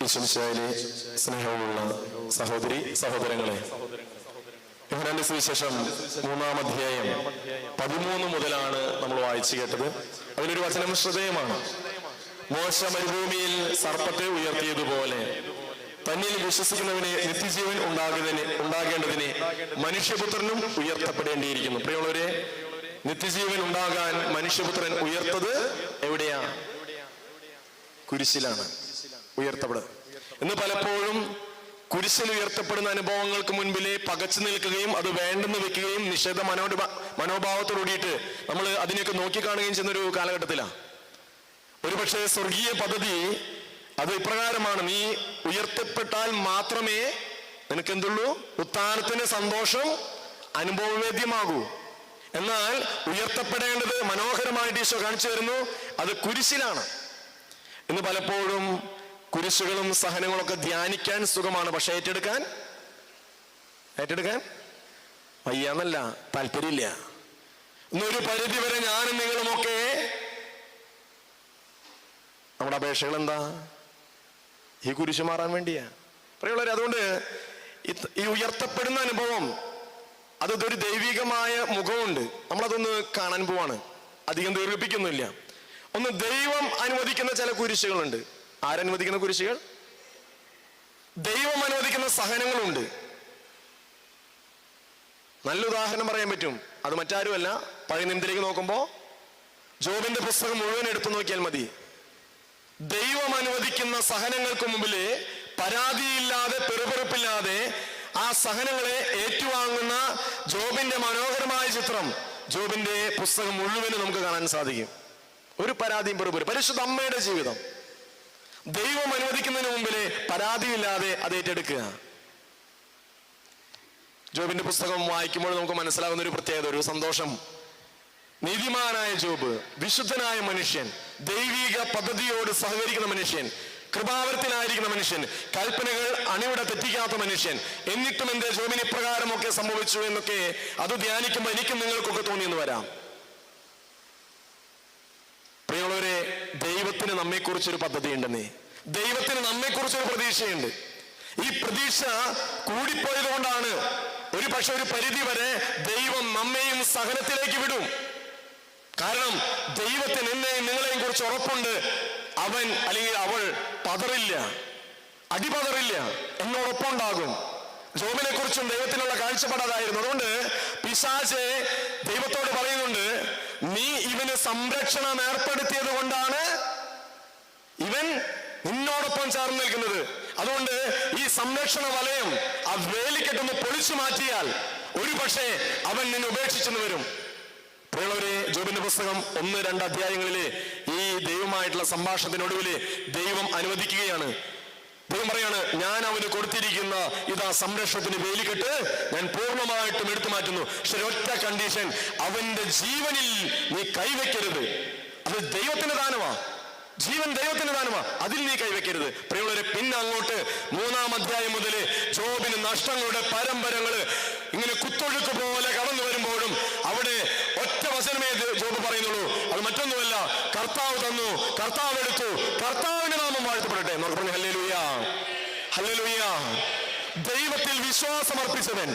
ഈശ്വമിശിഹായിലെ സ്നേഹമുള്ള സഹോദരി സഹോദരങ്ങളെ, യോഹന്നാന്റെ സുവിശേഷം 3-ാം അധ്യായം 13 മുതലാണ് നമ്മൾ വായിച്ചു കേട്ടത്. അതിലൊരു വചനം ശ്രദ്ധേയമാണ്. മോശ മരുഭൂമിയിൽ സർപ്പത്തെ ഉയർത്തിയതുപോലെ തന്നിൽ വിശ്വസിക്കുന്നവന് നിത്യജീവൻ ഉണ്ടാകേണ്ടതിന് മനുഷ്യപുത്രനും ഉയർത്തപ്പെടേണ്ടിയിരിക്കുന്നു. പ്രിയമുള്ളവരെ, നിത്യജീവൻ ഉണ്ടാകാൻ മനുഷ്യപുത്രൻ ഉയർത്തത് എവിടെയാ? കുരിശിലാണ് ഉയർത്തപ്പെടുക. ഇന്ന് പലപ്പോഴും കുരിശിൽ ഉയർത്തപ്പെടുന്ന അനുഭവങ്ങൾക്ക് മുൻപിലെ പകച്ചു നിൽക്കുകയും അത് വേണ്ടെന്ന് വെക്കുകയും നിഷേധ മനോഭാവത്തോടുകൂടിയിട്ട് നമ്മൾ അതിനെയൊക്കെ നോക്കിക്കാണുകയും ചെയ്യുന്നൊരു കാലഘട്ടത്തിലാണ്. ഒരുപക്ഷെ സ്വർഗീയ പദ്ധതി അത് ഇപ്രകാരമാണ്: നീ ഉയർത്തപ്പെട്ടാൽ മാത്രമേ നിനക്കെന്തുള്ളൂ? ഉത്ഥാനത്തിന്റെ സന്തോഷം അനുഭവവേദ്യമാകൂ. എന്നാൽ ഉയർത്തപ്പെടേണ്ടത് മനോഹരമായിട്ട് ഈശോ കാണിച്ചു തരുന്നു, അത് കുരിശിലാണ്. ഇന്ന് പലപ്പോഴും കുരിശുകളും സഹനങ്ങളൊക്കെ ധ്യാനിക്കാൻ സുഖമാണ്, പക്ഷെ ഏറ്റെടുക്കാൻ വയ്യാന്നല്ല, താല്പര്യമില്ല. ഇന്നൊരു പരിധി വരെ ഞാനും നിങ്ങളുമൊക്കെ നമ്മുടെ അപേക്ഷകൾ എന്താ? ഈ കുരിശ് മാറാൻ വേണ്ടിയാ. പ്രിയമുള്ളവരെ, അതുകൊണ്ട് ഈ ഉയർത്തപ്പെടുന്ന അനുഭവം അതൊരു ദൈവികമായ മുഖമുണ്ട്. നമ്മളതൊന്ന് കാണാൻ പോവാണ്, അധികം ദീർഘിപ്പിക്കുന്നില്ല. ഒന്ന്, ദൈവം അനുവദിക്കുന്ന ചില കുരിശുകളുണ്ട്. ആരനുവദിക്കുന്ന കുരിശുകൾ? ദൈവം അനുവദിക്കുന്ന സഹനങ്ങളുണ്ട്. നല്ല ഉദാഹരണം പറയാൻ പറ്റും. അത് മറ്റാരുമല്ല, പഴയ നിയമത്തിലേക്ക് നോക്കുമ്പോ ജോബിന്റെ പുസ്തകം മുഴുവൻ എടുത്തു നോക്കിയാൽ മതി. ദൈവം അനുവദിക്കുന്ന സഹനങ്ങൾക്ക് മുമ്പില് പരാതിയില്ലാതെ പെറുപെറുപ്പില്ലാതെ ആ സഹനങ്ങളെ ഏറ്റുവാങ്ങുന്ന ജോബിന്റെ മനോഹരമായ ചിത്രം ജോബിന്റെ പുസ്തകം മുഴുവനും നമുക്ക് കാണാൻ സാധിക്കും. ഒരു പരാതിയും പെറുപെറും. പരിശുദ്ധ അമ്മയുടെ ജീവിതം ദൈവം അനുവദിക്കുന്നതിന് മുമ്പില് പരാതിയില്ലാതെ അത് ഏറ്റെടുക്കുക. ജോബിന്റെ പുസ്തകം വായിക്കുമ്പോൾ നമുക്ക് മനസ്സിലാകുന്ന ഒരു പ്രത്യേകത, ഒരു സന്തോഷം. നീതിമാനായ ജോബ്, വിശുദ്ധനായ മനുഷ്യൻ, ദൈവിക പദ്ധതിയോട് സഹകരിക്കുന്ന മനുഷ്യൻ, കൃപാവരത്തിലായിരിക്കുന്ന മനുഷ്യൻ, കൽപ്പനകൾ അണിവിടെ തെറ്റിക്കാത്ത മനുഷ്യൻ. എന്നിട്ടും എന്റെ ജോബിന് ഇപ്രകാരമൊക്കെ സംഭവിച്ചു എന്നൊക്കെ അത് ധ്യാനിക്കുമ്പോൾ എനിക്കും നിങ്ങൾക്കൊക്കെ തോന്നിയെന്ന് വരാം. പ്രിയമുള്ളവരെ, ദൈവത്തിന് നമ്മെക്കുറിച്ചൊരു പദ്ധതി ഉണ്ടെന്നേ. ദൈവത്തിന് നമ്മെക്കുറിച്ചൊരു പ്രതീക്ഷയുണ്ട്. ഈ പ്രതീക്ഷ കൂടിപ്പോയത് കൊണ്ടാണ് ഒരു പക്ഷെ ഒരു പരിധി വരെ ദൈവം നമ്മെയും സഹനത്തിലേക്ക് വിടും. കാരണം ദൈവത്തിന് എന്നെയും നിങ്ങളെയും കുറിച്ച് ഉറപ്പുണ്ട്. അവൻ അല്ലെങ്കിൽ അവൾ പതറില്ല, അടിപതറില്ല, എന്നോടൊപ്പം ഉണ്ടാകും. ജോബിനെ കുറിച്ചും ദൈവത്തിനുള്ള കാഴ്ചപ്പാടായിരുന്നു. അതുകൊണ്ട് പിശാച് ദൈവത്തോട് പറയുന്നുണ്ട്, നീ ഇവന് സംരക്ഷണം ഏർപ്പെടുത്തിയത് കൊണ്ടാണ് ഇവൻ നിന്നോടൊപ്പം ചേർന്ന് നിൽക്കുന്നത്. അതുകൊണ്ട് ഈ സംരക്ഷണ വലയം, ആ വേലിക്കെട്ടൊന്ന് പൊളിച്ചു മാറ്റിയാൽ ഒരു പക്ഷേ അവൻ നിന്നെ ഉപേക്ഷിച്ചെന്ന് വരും. പ്രിയമുള്ളവരെ, ജോബിന്റെ പുസ്തകം 1-2 അധ്യായങ്ങളിലെ ഈ ദൈവമായിട്ടുള്ള സംഭാഷണത്തിനൊടുവില് ദൈവം അനുവദിക്കുകയാണ്. ദൈവം പറയാണ്, ഞാൻ അവന് കൊടുത്തിരിക്കുന്ന ഇതാ സംരക്ഷണത്തിന് വേലിക്കെട്ട് ഞാൻ പൂർണ്ണമായിട്ടും എടുത്തു മാറ്റുന്നു. പക്ഷെ ഒറ്റ കണ്ടീഷൻ, അവന്റെ ജീവനിൽ നീ കൈവയ്ക്കരുത്. അത് ദൈവത്തിന്റെ ദാനമാ, ജീവൻ ദൈവത്തിന്റെ ദാനമാ, അതിൽ നീ കൈവയ്ക്കരുത്. പ്രിയമുള്ളവരെ, പിന്നെ അങ്ങോട്ട് 3-ാം അധ്യായം മുതൽ ജോബിന് നഷ്ടങ്ങളുടെ പരമ്പരകള് ഇങ്ങനെ കുത്തൊഴുക്ക് പോലെ കടന്നു വരുമ്പോഴും അവിടെ ഒറ്റ വചനമേ ജോബ് പറയുന്നുള്ളൂ, അത് മറ്റൊന്നുമല്ല, കർത്താവ് തന്നു, കർത്താവ് എടുത്തു, കർത്താവിന്റെ നാമം വാഴ്ത്തപ്പെടട്ടെ. നമുക്ക് പറഞ്ഞു ഹല്ലേലൂയ, ഹല്ലേലൂയ. ദൈവത്തിൽ വിശ്വാസം അർപ്പിച്ചവൻ,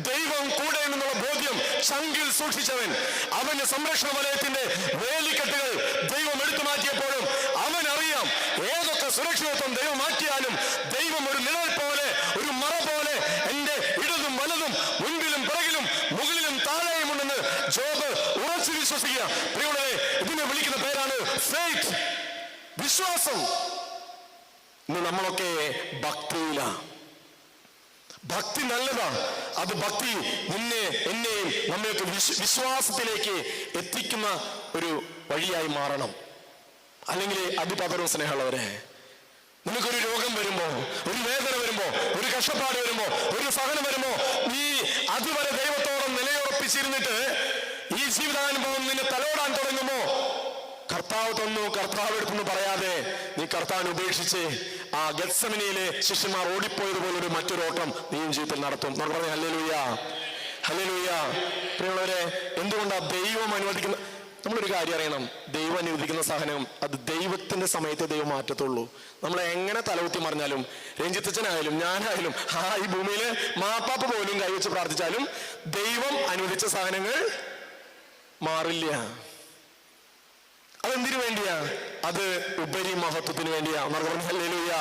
ദൈവം കൂടെ എന്നുള്ള ബോധ്യം ചങ്കിൽ സൂക്ഷിച്ചവൻ, അവന്റെ സംരക്ഷണ വലയത്തിന്റെ വേലിക്കെട്ടുകൾ ദൈവം എടുത്തു മാറ്റിയപ്പോഴും അവൻ അറിയാം, ഏതൊക്കെ സുരക്ഷിതത്വം ദൈവം മാറ്റിയാലും ദൈവം ഒരു നിഴൽ പോലെ, ഒരു മറ പോലെ എന്റെ ഇടതും വലതും മുൻപിലും പിറകിലും മുകളിലും താഴെയുമുണ്ടെന്ന് ജോബ് ഉറച്ചു വിശ്വസിക്കുക. പ്രിയമുള്ളവരെ, ഇതിനെ വിളിക്കുന്ന പേരാണ് ഫെയ്ത്ത്, വിശ്വാസം. ഇന്ന് നമ്മളൊക്കെ ഭക്തിയിലാണ്. ഭക്തി നല്ലതാണ്. അത് ഭക്തി നിന്നെ എന്നെയും നമ്മയൊക്കെ വിശ്വാസത്തിലേക്ക് എത്തിക്കുന്ന ഒരു വഴിയായി മാറണം. അല്ലെങ്കിൽ അടിപതറും. സ്നേഹമുള്ളവരെ, നിനക്കൊരു രോഗം വരുമ്പോ, ഒരു വേദന വരുമ്പോ, ഒരു കഷ്ടപ്പാട് വരുമ്പോ, ഒരു സഹനം വരുമ്പോ, നീ അതുവരെ ദൈവത്തോളം നിലയുറപ്പിച്ചിരുന്നിട്ട് ഈ ജീവിതാനുഭവം നിന്നെ തലോടാൻ തുടങ്ങുമ്പോ, കർത്താവ് തന്നു, കർത്താവ് എടുത്തെന്ന് പറയാതെ നീ കർത്താവിനെ ഉപേക്ഷിച്ച് ആ ഗത്സമനിയിലെ ശിഷ്യന്മാർ ഓടിപ്പോയതുപോലൊരു മറ്റൊരു ഓട്ടം നീയും ജീവിതത്തിൽ നടത്തും. നമ്മൾ പറഞ്ഞു ഹല്ലേലൂയ, ഹല്ലേലൂയ. പ്രിയമുള്ളവരെ, എന്തുകൊണ്ടാ ദൈവം അനുവദിക്കുന്ന നമ്മളൊരു കാര്യം അറിയണം, ദൈവം അനുവദിക്കുന്ന സഹനം അത് ദൈവത്തിന്റെ സമയത്തെ ദൈവം മാറ്റത്തുള്ളൂ. നമ്മൾ എങ്ങനെ തലകുത്തി മറിഞ്ഞാലും, രഞ്ജിത്തച്ഛനായാലും ഞാനായാലും ഈ ഭൂമിയില് മാപ്പാപ്പ പോലും കൈവച്ച് പ്രാർത്ഥിച്ചാലും ദൈവം അനുവദിച്ച സഹനങ്ങൾ മാറില്ല. അതെന്തിനു വേണ്ടിയാ? അത് ഉപരി മഹത്വത്തിന് വേണ്ടിയാ. Hallelujah,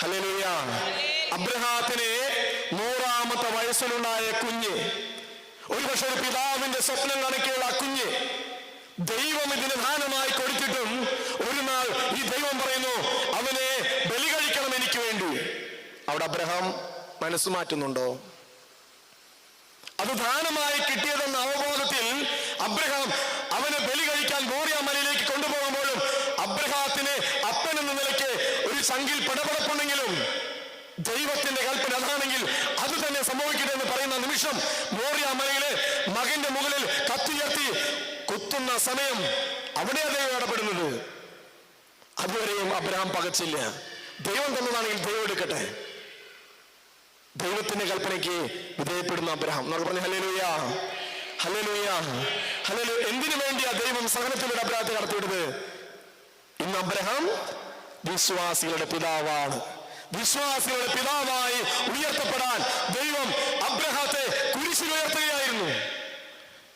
hallelujah. അബ്രഹാത്തിന് 100-ാമത്തെ വയസ്സിലുണ്ടായ കുഞ്ഞ്, ഒരുപക്ഷെ ഒരു പിതാവിന്റെ സ്വപ്നം കണക്കെയുള്ള ആ കുഞ്ഞ് ദൈവം ഇതിന് ദാനമായി കൊടുത്തിട്ടും ഒരു നാൾ ഈ ദൈവം പറയുന്നു, അവനെ ബലി കഴിക്കണം എനിക്ക് വേണ്ടി. അവിടെ അബ്രഹാം മനസ്സ് മാറ്റുന്നുണ്ടോ? അത് ദാനമായി കിട്ടിയതെന്ന അവബോധത്തിൽ അബ്രഹാം അവനെ ബലി കഴിക്കാൻ മോറിയ മലയിലേക്ക് കൊണ്ടുപോകുമ്പോഴും അബ്രഹാത്തിന് അപ്പൻ എന്ന നിലയ്ക്ക് ഒരു ചങ്കിൽ പടപടപ്പുണ്ടെങ്കിലും ദൈവത്തിന്റെ കൽപ്പന അതാണെങ്കിൽ അത് തന്നെ സംഭവിക്കട്ടെ എന്ന് പറയുന്ന നിമിഷം മോറിയ മലയിലെ മകന്റെ മുകളിൽ കത്തിയുയർത്തി കുത്തുന്ന സമയം അവിടെ ദൈവം ഇടപെടുന്നത്. അതുവരെയും അബ്രഹാം പകച്ചില്ല. ദൈവം തന്നതാണെങ്കിൽ ദൈവം എടുക്കട്ടെ. ദൈവത്തിന്റെ കൽപ്പനയ്ക്ക് വിധേയപ്പെടുന്ന അബ്രഹാം. നമുക്ക് പറഞ്ഞു ഹല്ലേലൂയ, ഹല്ലേലൂയ, ഹല്ലേലൂയ. എന്തിനു വേണ്ടിയാ ദൈവം സഹനത്തിലൂടെ അബ്രഹാത്തെ കടത്തിവിടുന്നത്? ഇന്ന് അബ്രഹാം വിശ്വാസികളുടെ പിതാവാണ്. വിശ്വാസികളുടെ പിതാവായി ഉയർത്തപ്പെടാൻ ദൈവം അബ്രഹാത്തെ കുരിശിൽ ഉയർത്തുകയായിരുന്നു.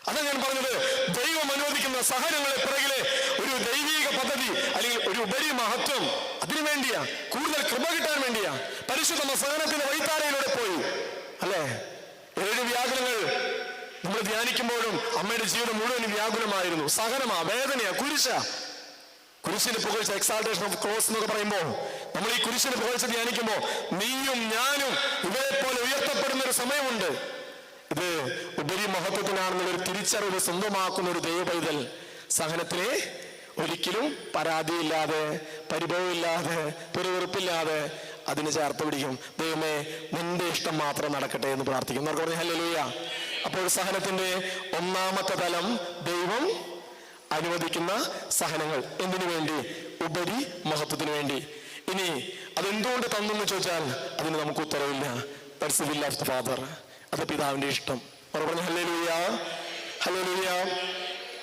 അതാ ഞാൻ പറഞ്ഞത്, ദൈവം അനുവദിക്കുന്ന സഹനങ്ങളെ പിറകിലെ ഒരു ദൈവീക പദ്ധതി അല്ലെങ്കിൽ ഒരു ഉപരി മഹത്വം അതിനു വേണ്ടിയാ, കൂടുതൽ കൃപ കിട്ടാൻ വേണ്ടിയാ. പരിശുദ്ധ സഹനത്തിന്റെ വഴിത്താരയിലൂടെ പോയി അല്ലേ? 7 വ്യാകുലങ്ങൾ നമ്മൾ ധ്യാനിക്കുമ്പോഴും അമ്മയുടെ ജീവിതം മുഴുവൻ വ്യാകുലമായിരുന്നു. സഹനമാ, വേദനയാ, കുരിശിന് പുകഴ്ച, എക്സാൾട്ടേഷൻ ഓഫ് ക്രോസ് എന്നൊക്കെ പറയുമ്പോൾ നമ്മൾ ഈ കുരിശിന് പുകഴ്ച ധ്യാനിക്കുമ്പോ നീയും ഞാനും ഇവരെ പോലെ ഉയർത്തപ്പെടുന്ന ഒരു സമയമുണ്ട്. ഇത് ഉപരി മഹത്വത്തിനാണെന്നുള്ളൊരു തിരിച്ചറിവ് സ്വന്തമാക്കുന്ന ഒരു ദൈവ പൈതൽ സഹനത്തിനെ ഒരിക്കലും പരാതിയില്ലാതെ, പരിഭവമില്ലാതെ, പെരുവെറുപ്പില്ലാതെ അതിന് ചേർത്ത് പിടിക്കും. ദൈവമേ, നിന്റെ ഇഷ്ടം മാത്രം നടക്കട്ടെ എന്ന് പ്രാർത്ഥിക്കും. എന്നൊക്കെ പറഞ്ഞു ഹല്ലേലൂയ. അപ്പോൾ സഹനത്തിന്റെ 1-ാമത്തെ തലം ദൈവം അനുവദിക്കുന്ന സഹനങ്ങൾ എന്തിനു വേണ്ടി? ഉപരി മഹത്വത്തിന് വേണ്ടി. ഇനി അതെന്തുകൊണ്ട് തന്നെന്ന് ചോദിച്ചാൽ അതിന് നമുക്ക് ഉത്തരവില്ല. That's the will of the father. അത് പിതാവിന്റെ ഇഷ്ടം. അവർ പറഞ്ഞു ഹല്ലേലൂയ, ഹല്ലേലൂയ.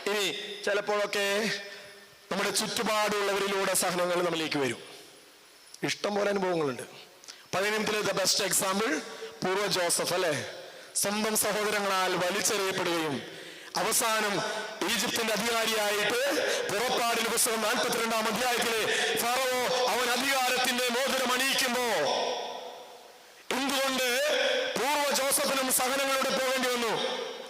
ഇനി ചിലപ്പോഴൊക്കെ നമ്മുടെ ചുറ്റുപാടുള്ളവരിലൂടെ സഹനങ്ങൾ നമ്മളിലേക്ക് വരും. ഇഷ്ടം പോലെ അനുഭവങ്ങളുണ്ട്. പഴയ നിയമത്തിലെ ദ ബെസ്റ്റ് എക്സാമ്പിൾ പൂർവ്വ ജോസഫ് അല്ലെ? സ്വന്തം സഹോദരങ്ങളാൽ വലിച്ചെറിയപ്പെടുകയും അവസാനം ഈജിപ്തിന്റെ അധികാരിയായിട്ട് പുറപ്പാടിന്റെ പുസ്തകം 42-ാം അധ്യായത്തിലെ ഫറവോ അവൻ അധികാരത്തിന്റെ മോതിരം അണിയിക്കുമ്പോ എന്തുകൊണ്ട് പൂർവ്വ ജോസഫിനും സഹനങ്ങളോടെ പോകേണ്ടി വന്നു?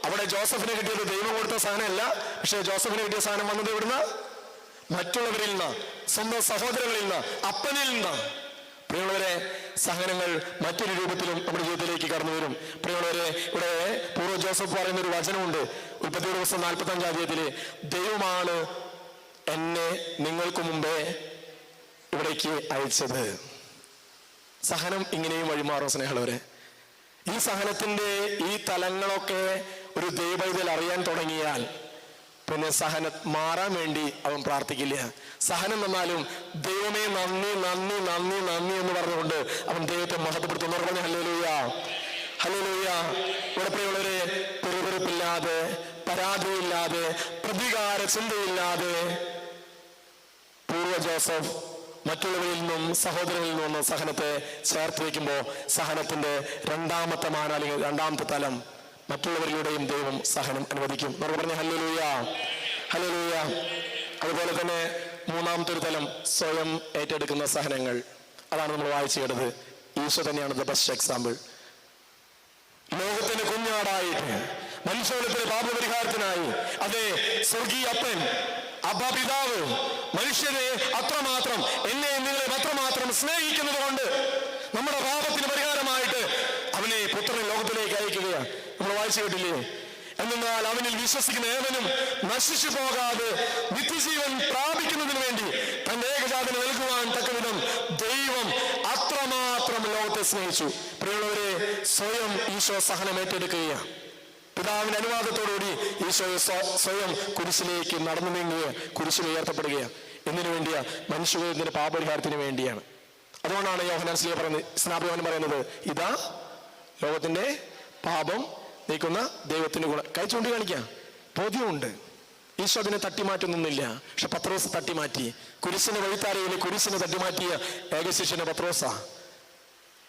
അവിടെ ജോസഫിന് കിട്ടിയത് ദൈവം കൊടുത്ത സഹനമല്ല. പക്ഷെ ജോസഫിന് കിട്ടിയ സഹനം വന്നത് ഇവിടുന്ന് മറ്റുള്ളവരിൽ നിന്ന്, സ്വന്തം സഹോദരങ്ങളിൽ നിന്ന്, അപ്പനിൽ നിന്ന്. പ്രിയമുള്ളവരെ, സഹനങ്ങൾ മറ്റൊരു രൂപത്തിലും നമ്മുടെ ജീവിതത്തിലേക്ക് കടന്നു വരും. പ്രിയമുള്ളവരെ, ഇവിടെ പൂർവ്വ ജോസഫ് പറയുന്ന ഒരു വചനമുണ്ട്. ഉൽപ്പത്തിയുടെ പുസ്തകം 45-ാം അധ്യായത്തില്, ദൈവമാണ് എന്നെ നിങ്ങൾക്ക് മുമ്പേ ഇവിടേക്ക് അയച്ചത്. സഹനം ഇങ്ങനെയും വഴിമാറും സ്നേഹമുള്ളവരെ. ഈ സഹനത്തിന്റെ ഈ തലങ്ങളൊക്കെ ഒരു ദൈവപൈതൽ അറിയാൻ തുടങ്ങിയാൽ പിന്നെ സഹനം മാറാൻ വേണ്ടി അവൻ പ്രാർത്ഥിക്കില്ല. സഹനം വന്നാലും ദൈവമേ നന്ദി നന്ദി നന്ദി നന്ദി എന്ന് പറഞ്ഞുകൊണ്ട് അവൻ ദൈവത്തെ മഹത്വപ്പെടുത്തുന്നു. പറഞ്ഞു ഹല്ലേലൂയ, ഹല്ലേലൂയ. ഇവിടെ പ്രിയമുള്ളവരെ, പെറുപെറുപ്പില്ലാതെ, പരാതിയില്ലാതെ, പ്രതികാര ചിന്തയില്ലാതെ പൂർവ്വ ജോസഫ് മറ്റുള്ളവരിൽ നിന്നും സഹോദരങ്ങളിൽ നിന്നും സഹനത്തെ ചേർത്ത് വയ്ക്കുമ്പോൾ സഹനത്തിന്റെ 2-ാമത്തെ മാന അല്ലെങ്കിൽ 2-ാമത്തെ തലം മറ്റുള്ളവരിലൂടെയും ദൈവം സഹനം അനുവദിക്കും. നമ്മൾ പറഞ്ഞ ഹല്ലേലൂയ, ഹല്ലേലൂയ. അതുപോലെ തന്നെ 3-ാമത്തെ ഒരു തലം സ്വയം ഏറ്റെടുക്കുന്ന സഹനങ്ങൾ. അതാണ് നമ്മൾ വായിച്ചു കേട്ടത്. ഈശോ തന്നെയാണ് ദ ബെസ്റ്റ് എക്സാമ്പിൾ. ലോകത്തിന് കുഞ്ഞാടായിട്ട് മനുഷ്യകുലത്തിന്റെ പാപപരിഹാരത്തിനായി അതെ സ്വർഗീയ അപ്പൻ അബ്ബാ പിതാവ് മനുഷ്യരെ അത്രമാത്രം, എന്നെ നിങ്ങളെ അത്രമാത്രം സ്നേഹിക്കുന്നത് കൊണ്ട് നമ്മുടെ പാപത്തിന് പരിഹാരമായിട്ട് അവനെ പുത്രനെ ലോകത്തിലേക്ക് അയക്കുകയാണ്. നമ്മൾ വായിച്ചു കേട്ടില്ലേ? എന്നാൽ അവനിൽ വിശ്വസിക്കുന്ന ഏവനും നശിച്ചു പോകാതെ നിത്യജീവൻ പ്രാപിക്കുന്നതിന് വേണ്ടി തന്റെ ഏകജാതനെ നൽകുവാൻ തക്കവിധം ദൈവം അത്രമാത്രം ലോകത്തെ സ്നേഹിച്ചു. പ്രിയമുള്ളവരെ, സ്വയം ഈശോ സഹനം ഏറ്റെടുക്കുകയാണ്. പിതാവിന്റെ അനുവാദത്തോടുകൂടി ഈശോയെ സ്വയം കുരിശിലേക്ക് നടന്നു നീങ്ങുകയാണ്, കുരിശിൽ ഉയർത്തപ്പെടുകയാണ്. എന്തിനു വേണ്ടിയാ? മനുഷ്യകുലത്തിന്റെ പാപപരിഹാരത്തിന് വേണ്ടിയാണ്. അതുകൊണ്ടാണ് യോഹന്നാൻ സ്നാപകൻ പറയുന്നത്, ഇതാ ലോകത്തിന്റെ പാപം നീക്കുന്ന ദൈവത്തിന്റെ ഗുണം. കൈ ചൂണ്ടി കാണിക്കാം, ബോധ്യമുണ്ട്. ഈശോ അതിനെ തട്ടിമാറ്റുന്നില്ല. പക്ഷെ പത്രോസ് തട്ടിമാറ്റി. കുരിശിന് വഴിത്താരയിൽ കുരിശിന് തട്ടിമാറ്റിയ ഏക ശിഷ്യന് പത്രോസാ.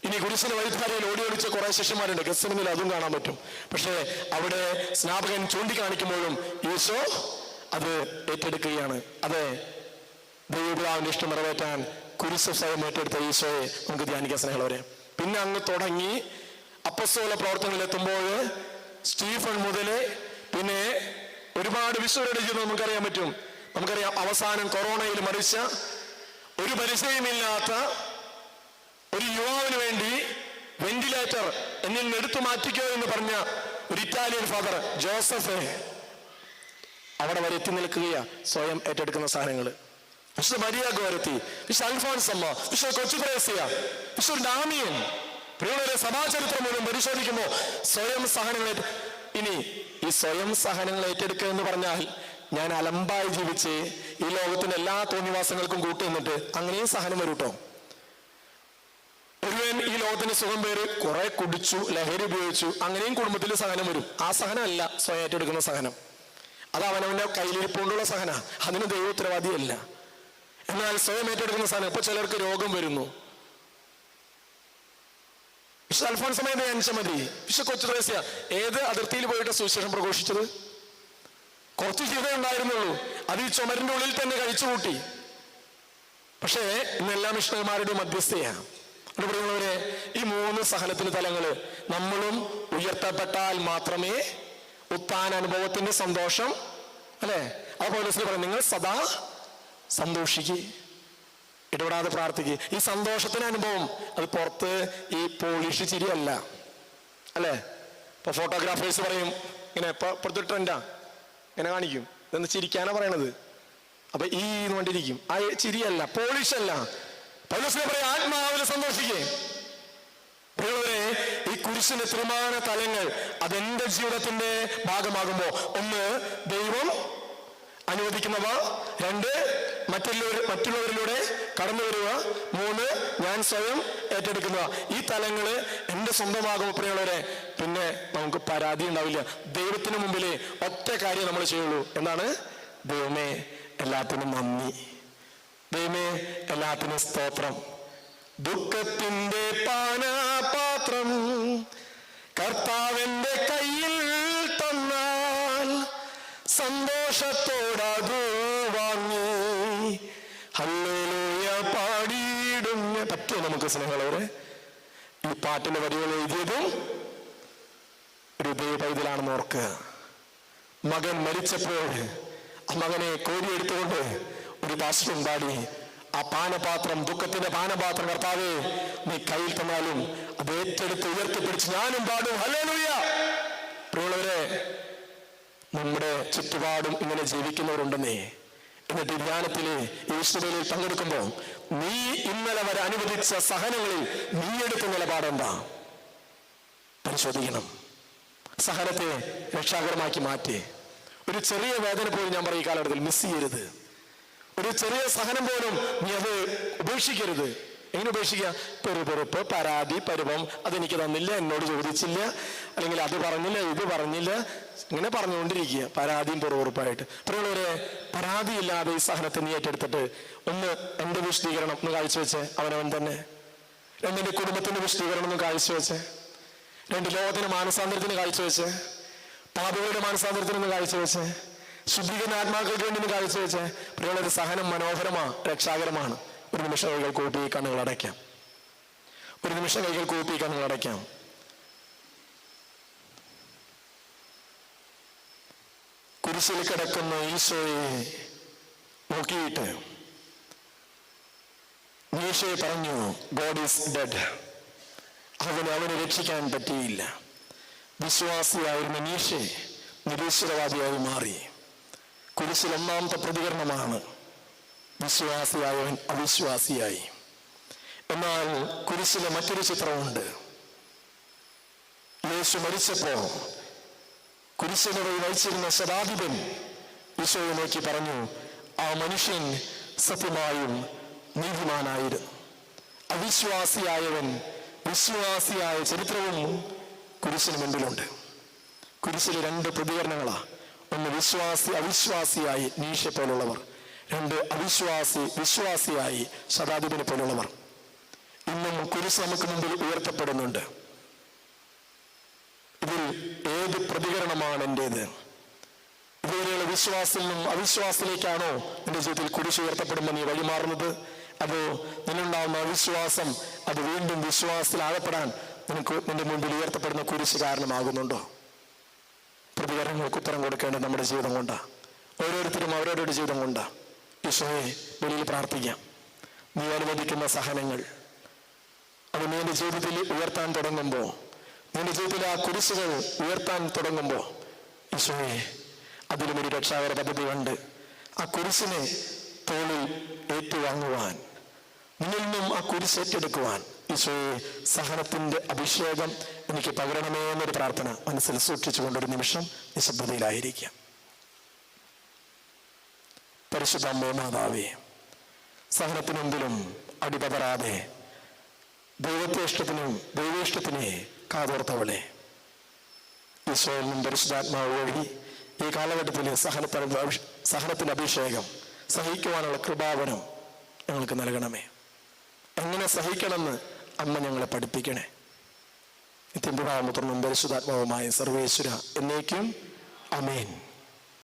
ഇനി കുരിശിന് വഴിത്താരയിൽ ഓടി ഒളിച്ച കുറെ ശിഷ്യന്മാരുണ്ട്. ഗെത്സമനിൽ അതും കാണാൻ പറ്റും. പക്ഷേ അവിടെ സ്നാപകൻ ചൂണ്ടിക്കാണിക്കുമ്പോഴും ഈശോ അത് ഏറ്റെടുക്കുകയാണ്. അതെ, ദൈവപിതാവിന്റെ ഇഷ്ടം നിറവേറ്റാൻ കുരിശ് സ്വയം ഏറ്റെടുത്ത ഈശോയെ നമുക്ക് ധ്യാനിക്കാൻ സ്നേഹമുള്ളവരെ. പിന്നെ അങ്ങ് തുടങ്ങി അപ്പസ്തോല പ്രവർത്തനങ്ങളിൽ എത്തുമ്പോൾ സ്റ്റീഫൻ മുതൽ പിന്നെ ഒരുപാട് വിശ്വരുടെ ജീവിതം നമുക്കറിയാൻ പറ്റും. നമുക്കറിയാം അവസാനം കൊറോണയിൽ മരിച്ച ഒരു പരിചയമില്ലാത്ത ഒരു യുവാവിന് വേണ്ടി വെന്റിലേറ്റർ എന്നിൽ നിന്ന് എടുത്തു മാറ്റിക്കോ എന്ന് പറഞ്ഞ ഒരു ഇറ്റാലിയൻ ഫാദർ ജോസഫ് അവിടെ വരെ എത്തി നിൽക്കുകയാ, സ്വയം ഏറ്റെടുക്കുന്ന സാധനങ്ങൾ. വിശുദ്ധ മരിയ ഗോരത്തി, വിശുദ്ധ അൽഫോൻസമ്മ, വിശുദ്ധ കൊച്ചുത്രേസ്യ, വിശുദ്ധ ഡാമിയൻ, പ്രിയമുള്ളവരെ സഭാചരിത്രം മൂലം പരിശോധിക്കുമ്പോൾ സ്വയം സഹനങ്ങൾ. ഇനി ഈ സ്വയം സഹനങ്ങൾ ഏറ്റെടുക്കുക എന്ന് പറഞ്ഞാൽ ഞാൻ അലമ്പായി ജീവിച്ച് ഈ ലോകത്തിന്റെ എല്ലാ തോന്നിവാസങ്ങൾക്കും കൂട്ടുനിന്നിട്ട് അങ്ങനെയും സഹനം വരും കേട്ടോ. ഒരുവൻ ഈ ലോകത്തിന്റെ സുഖം പേര് കുറെ കുടിച്ചു, ലഹരി ഉപയോഗിച്ചു, അങ്ങനെയും കുടുംബത്തിൽ സഹനം വരും. ആ സഹനമല്ല സ്വയം ഏറ്റെടുക്കുന്ന സഹനം. അത് അവനവന്റെ കയ്യിലിരിപ്പുകൊണ്ടുള്ള സഹന, അതിന് ദൈവ ഉത്തരവാദിയല്ല. എന്നാൽ സ്വയം ഏറ്റെടുക്കുന്ന സഹനം, ഇപ്പൊ ചിലർക്ക് രോഗം വരുന്നു. വിശുദ്ധ അൽഫോൻസമ്മയെ ധ്യാനിച്ചാൽ മതി. വിശുദ്ധ കൊച്ചുത്രേസ്യ ഏത് അതിർത്തിയിൽ പോയിട്ട് സുവിശേഷം പ്രഘോഷിച്ചത്? കുറച്ച് ജീവിതം ഉണ്ടായിരുന്നുള്ളൂ, അത് ഈ ചുമരിന്റെ ഉള്ളിൽ തന്നെ കഴിച്ചുകൂട്ടി. പക്ഷേ ഇന്നെല്ലാം മിഷണറിമാരുടെ മധ്യസ്ഥയാണ്. പ്രിയമുള്ളവരെ, ഈ 3 സഹനത്തിന് തലങ്ങള് നമ്മളും ഉയർത്തപ്പെട്ടാൽ മാത്രമേ ഉത്ഥാന അനുഭവത്തിന്റെ സന്തോഷം, അല്ലെ? ആ പൗലോസ് പറയും, നിങ്ങൾ സദാ സന്തോഷിക്കുക, ഇടപെടാതെ പ്രാർത്ഥിക്കുക. ഈ സന്തോഷത്തിന് അനുഭവം അത് പുറത്ത് ഈ പോളിഷ് ചിരിയല്ല, അല്ലെ? ഇപ്പൊ ഫോട്ടോഗ്രാഫേഴ്സ് പറയും ഇങ്ങനെ, ഇപ്പുറത്തെ ട്രെൻഡാ ഇങ്ങനെ കാണിക്കും, ഇതെന്ന് ചിരിക്കാനാ പറയണത്. അപ്പൊ ഈ കൊണ്ടിരിക്കും, ആ ചിരിയല്ല, പോളിഷ് അല്ല. പൗലോസ് പറയും ആത്മാവിൽ സന്തോഷിക്കേ. പ്രിയമുള്ളവരെ, ഈ കുരിശിന്റെ ത്രിമാന തലങ്ങൾ അതെന്റെ ജീവിതത്തിന്റെ ഭാഗമാകുമ്പോ, 1 ദൈവം അനുവദിക്കുന്നവ, 2 മറ്റുള്ളവരിലൂടെ കടന്നു വരിക, 3 ഞാൻ സ്വയം ഏറ്റെടുക്കുക. ഈ തലങ്ങള് എന്റെ സ്വന്തമാകുമ്പോൾ പ്രിയമുള്ളവരെ പിന്നെ നമുക്ക് പരാതി ഉണ്ടാവില്ല. ദൈവത്തിന് മുമ്പില് ഒറ്റ കാര്യം നമ്മൾ ചെയ്യുള്ളൂ. എന്താണ്? ദൈവമേ എല്ലാത്തിനും നന്ദി, ദൈവമേ എല്ലാത്തിനും സ്തോത്രം. ദുഃഖത്തിന്റെ പാനപാത്രം കർത്താവിന്റെ കയ്യിൽ തന്നാൽ സന്തോഷത്തോടതു വാങ്ങി ഹല്ലേലൂയ പാടിയിടും. പറ്റുമോ നമുക്ക് സ്നേഹമുള്ളവരെ? ഈ പാട്ടിന്റെ വരികൾ എഴുതിയതും ഒരു ദൈവ പൈതലാണെന്ന് ഓർക്കുക. മകൻ മരിച്ചപ്പോൾ ആ മകനെ കോരിയെടുത്തുകൊണ്ട് ഒരു പാസ്റ്ററും പാടി, ആ പാനപാത്രം, ദുഃഖത്തിന്റെ പാനപാത്രം കർത്താവേ നീ കയ്യിൽ തന്നാലും അത് ഏറ്റെടുത്ത് ഉയർത്തിപ്പിടിച്ച് ഞാനും പാടും ഹല്ലേലൂയ. പ്രിയമുള്ളവരെ, നമ്മുടെ ചുറ്റുപാടും ഇങ്ങനെ ജീവിക്കുന്നവരുണ്ടെന്നേ. എന്നിട്ട് ധ്യാനത്തില് ഈശ്വരയിൽ പങ്കെടുക്കുമ്പോൾ നീ ഇന്നലെ വരെ അനുവദിച്ച സഹനങ്ങളിൽ നീ എടുത്ത നിലപാടെന്താ പരിശോധിക്കണം. സഹനത്തെ രക്ഷാകരമാക്കി മാറ്റി. ഒരു ചെറിയ വേദന പോലും ഞാൻ പറയും ഈ കാലഘട്ടത്തിൽ മിസ് ചെയ്യരുത്. ഒരു ചെറിയ സഹനം പോലും നീ അത് ഉപേക്ഷിക്കരുത്. എങ്ങനെ ഉപേക്ഷിക്കുക? പെറുപെറുപ്പ്, പരാതി, പരിഭവം, അതെനിക്ക് തന്നില്ല, എന്നോട് ചോദിച്ചില്ല, അല്ലെങ്കിൽ അത് പറഞ്ഞില്ല, ഇത് പറഞ്ഞില്ല, ഇങ്ങനെ പറഞ്ഞുകൊണ്ടിരിക്കുക പരാതിയും പെറുപെറുപ്പായിട്ട്. പ്രിയമുള്ളവരെ, പരാതിയില്ലാതെ ഈ സഹനത്തെ നീ ഏറ്റെടുത്തിട്ട് 1 എന്റെ വിശദീകരണം ഒന്ന് കാഴ്ചവെച്ച് അവനവൻ തന്നെ, 2 എന്റെ കുടുംബത്തിന്റെ വിശദീകരണം ഒന്ന് കാഴ്ചവെച്ച്, 2 ലോകത്തിന്റെ മാനസാന്തരത്തിന് കാഴ്ചവെച്ച്, പാപികളുടെ മാനസാന്തരത്തിനൊന്ന് കാഴ്ചവെച്ച്, ശുദ്ധീകരണ ആത്മാക്കൾക്ക് വേണ്ടി ഒന്ന് കാഴ്ചവെച്ച്. പ്രിയമുള്ളൊരു സഹനം മനോഹരമാണ്, രക്ഷാകരമാണ്. ഒരു നിമിഷം കൈകൾ കൂപ്പി കണ്ണുകൾ അടയ്ക്കാം. ഒരു നിമിഷം കൈകൾ കൂപ്പി കണ്ണുകൾ അടയ്ക്കാം. കുരിശിൽ കിടക്കുന്ന ഈശോയെ നോക്കിയിട്ട് ഈശോയെ പറഞ്ഞു, ഗോഡ് ഈസ് ഡെഡ്. അവനെ രക്ഷിക്കാൻ പറ്റിയില്ല. വിശ്വാസിയായിരുന്ന നീഷെ നിരീശ്വരവാദിയായി മാറി. കുരിശിൽ 1ാമത്തെ പ്രതികരണമാണ് വിശ്വാസിയായവൻ അവിശ്വാസിയായി. എന്നാൽ കുരിശിലെ മറ്റൊരു ചിത്രമുണ്ട്. യേശു മരിച്ചപ്പോ കുരിശിനെ വഹിച്ചിരുന്ന ശതാധിപൻ ഈശോയെ നോക്കി പറഞ്ഞു, ആ മനുഷ്യൻ സത്യമായും നീതിമാനായിരുന്നു. അവിശ്വാസിയായവൻ വിശ്വാസിയായ ചരിത്രവും കുരിശിന് മുൻപിലുണ്ട്. കുരിശിലെ 2 പ്രതികരണങ്ങളാ. ഒന്ന് അവിശ്വാസിയായി നീഷെ പോലുള്ളവർ, രണ്ട് വിശ്വാസിയായി ശതാധിപനെ പോലുള്ളവർ. ഇന്നും കുരിശ് നമുക്ക് മുമ്പിൽ ഉയർത്തപ്പെടുന്നുണ്ട്. ഇതിൽ ഏത് പ്രതികരണമാണ് എന്റേത്? ഇതുവരെയുള്ള വിശ്വാസത്തിൽ നിന്നും അവിശ്വാസത്തിലേക്കാണോ നിന്റെ ജീവിതത്തിൽ കുരിശ് ഉയർത്തപ്പെടുമ്പോൾ നീ വഴിമാറുന്നത്? അതോ നിന്നുണ്ടാവുന്ന അവിശ്വാസം അത് വീണ്ടും വിശ്വാസത്തിൽ ആഴപ്പെടാൻ നിന്റെ മുമ്പിൽ ഉയർത്തപ്പെടുന്ന കുരിശ് കാരണമാകുന്നുണ്ടോ? പ്രതികരണങ്ങൾക്ക് ഉത്തരം കൊടുക്കേണ്ടത് നമ്മുടെ ജീവിതം കൊണ്ടാ. ഓരോരുത്തരും അവരവരുടെ ജീവിതം കൊണ്ടാ. ഈശോയെ വെളിയിൽ പ്രാർത്ഥിക്കാം. നീ അനുവദിക്കുന്ന സഹനങ്ങൾ അത് നിന്റെ ജീവിതത്തിൽ ഉയർത്താൻ തുടങ്ങുമ്പോൾ, നിന്റെ ജീവിതത്തിൽ ആ കുരിശുകൾ ഉയർത്താൻ തുടങ്ങുമ്പോൾ, ഈശോയെ അതിലും ഒരു രക്ഷാകര പദ്ധതി ഉണ്ട്. ആ കുരിശിനെ തോളിൽ ഏറ്റുവാങ്ങുവാൻ, നിന്നിൽ നിന്നും ആ കുരിശ് ഏറ്റെടുക്കുവാൻ ഈശോയെ സഹനത്തിന്റെ അഭിഷേകം എനിക്ക് പകരണമേ എന്നൊരു പ്രാർത്ഥന മനസ്സിൽ സൂക്ഷിച്ചുകൊണ്ടൊരു നിമിഷം നിശബ്ദതയിലായിരിക്കാം. പരിശുദ്ധ അമ്മേ മാതാവേ, സഹനത്തിനെന്തിലും അടിപതറാതെ ദൈവേഷ്ടത്തിനെ കാതോർത്തവളെ, ഈശോയിൽ നിന്നും പരിശുദ്ധാത്മാവ് വഴി ഈ കാലഘട്ടത്തിൽ സഹനത്തിന്റെ അഭിഷേകം സഹിക്കുവാനുള്ള കൃപാവനം ഞങ്ങൾക്ക് നൽകണമേ. എങ്ങനെ സഹിക്കണമെന്ന് അമ്മ ഞങ്ങളെ പഠിപ്പിക്കണേ. നിത്യപിതാവും പുത്രനും പരിശുദ്ധാത്മാവുമായ സർവേശ്വര എന്നേക്കും ആമേൻ.